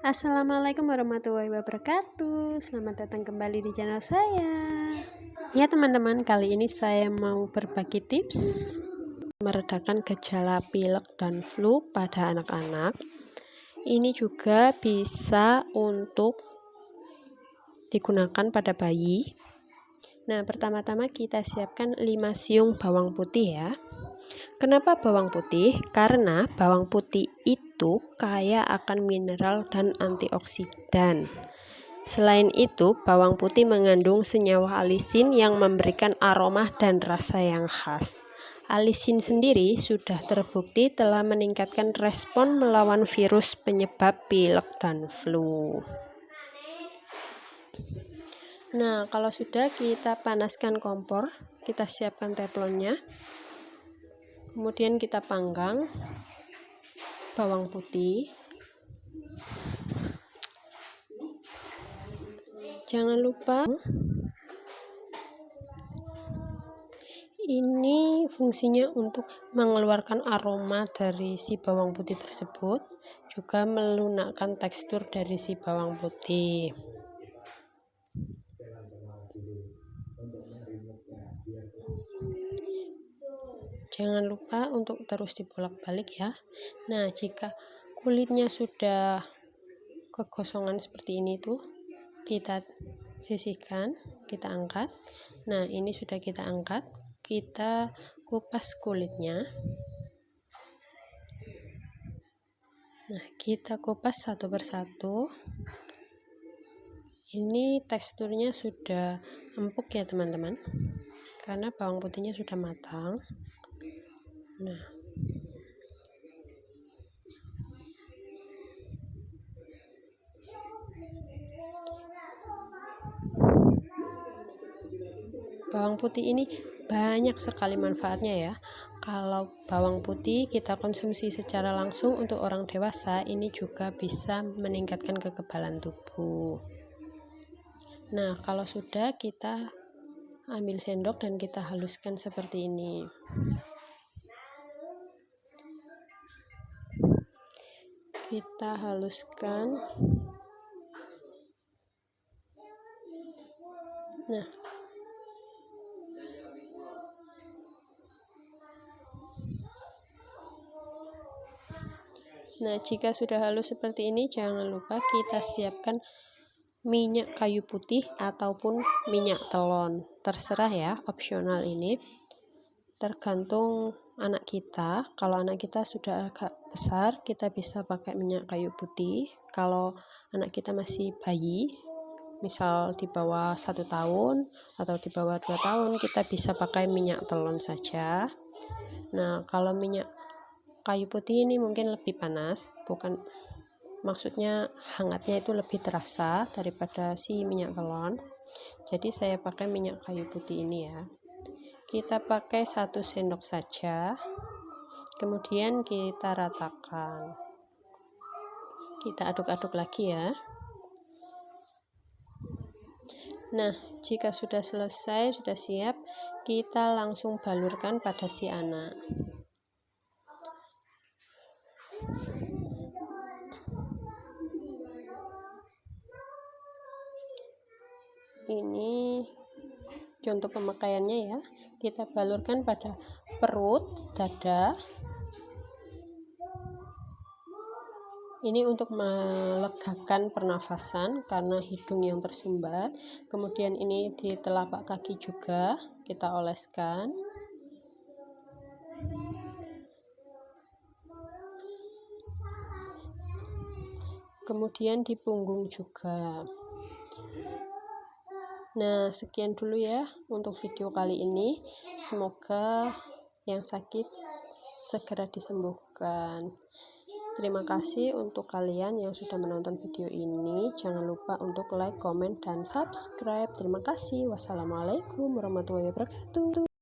Assalamualaikum warahmatullahi wabarakatuh. Selamat datang kembali di channel saya. Ya teman-teman, kali ini saya mau berbagi tips meredakan gejala pilek dan flu pada anak-anak. Ini juga bisa untuk digunakan pada bayi. Nah, pertama-tama kita siapkan 5 siung bawang putih ya. Kenapa bawang putih? Karena bawang putih itu kaya akan mineral dan antioksidan. Selain itu, bawang putih mengandung senyawa alisin yang memberikan aroma dan rasa yang khas. Alisin sendiri sudah terbukti telah meningkatkan respon melawan virus penyebab pilek dan flu. Nah, kalau sudah kita panaskan kompor, kita siapkan teflonnya. Kemudian kita panggang bawang putih. Jangan lupa ini fungsinya untuk mengeluarkan aroma dari si bawang putih tersebut, juga melunakkan tekstur dari si bawang putih. Jangan lupa untuk terus dibolak-balik ya. Nah, jika kulitnya sudah kekosongan seperti ini tuh, kita sisihkan, kita angkat. Nah, ini sudah kita angkat, kita kupas kulitnya. Nah, kita kupas satu persatu. Ini teksturnya sudah empuk ya teman-teman, karena bawang putihnya sudah matang. Nah, bawang putih ini banyak sekali manfaatnya ya. Kalau bawang putih kita konsumsi secara langsung untuk orang dewasa, ini juga bisa meningkatkan kekebalan tubuh. Nah, kalau sudah, kita ambil sendok dan kita haluskan seperti ini. Kita haluskan. Nah, jika sudah halus seperti ini, jangan lupa kita siapkan minyak kayu putih ataupun minyak telon. Terserah ya, opsional ini. Tergantung anak kita. Kalau anak kita sudah agak besar, kita bisa pakai minyak kayu putih. Kalau anak kita masih bayi, misal di bawah 1 tahun atau di bawah 2 tahun, kita bisa pakai minyak telon saja. Nah, kalau minyak kayu putih ini mungkin lebih panas, maksudnya hangatnya itu lebih terasa daripada si minyak telon. Jadi saya pakai minyak kayu putih ini ya. Kita pakai 1 sendok saja, kemudian kita ratakan, kita aduk-aduk lagi ya. Nah, jika sudah selesai, sudah siap, kita langsung balurkan pada si anak. Ini contoh pemakaiannya ya. Kita balurkan pada perut, dada. Ini untuk melegakan pernafasan karena hidung yang tersumbat. Kemudian ini di telapak kaki juga kita oleskan. Kemudian di punggung juga. Nah, sekian dulu ya untuk video kali ini. Semoga yang sakit segera disembuhkan. Terima kasih untuk kalian yang sudah menonton video ini. Jangan lupa untuk like, komen, dan subscribe. Terima kasih. Wassalamualaikum warahmatullahi wabarakatuh.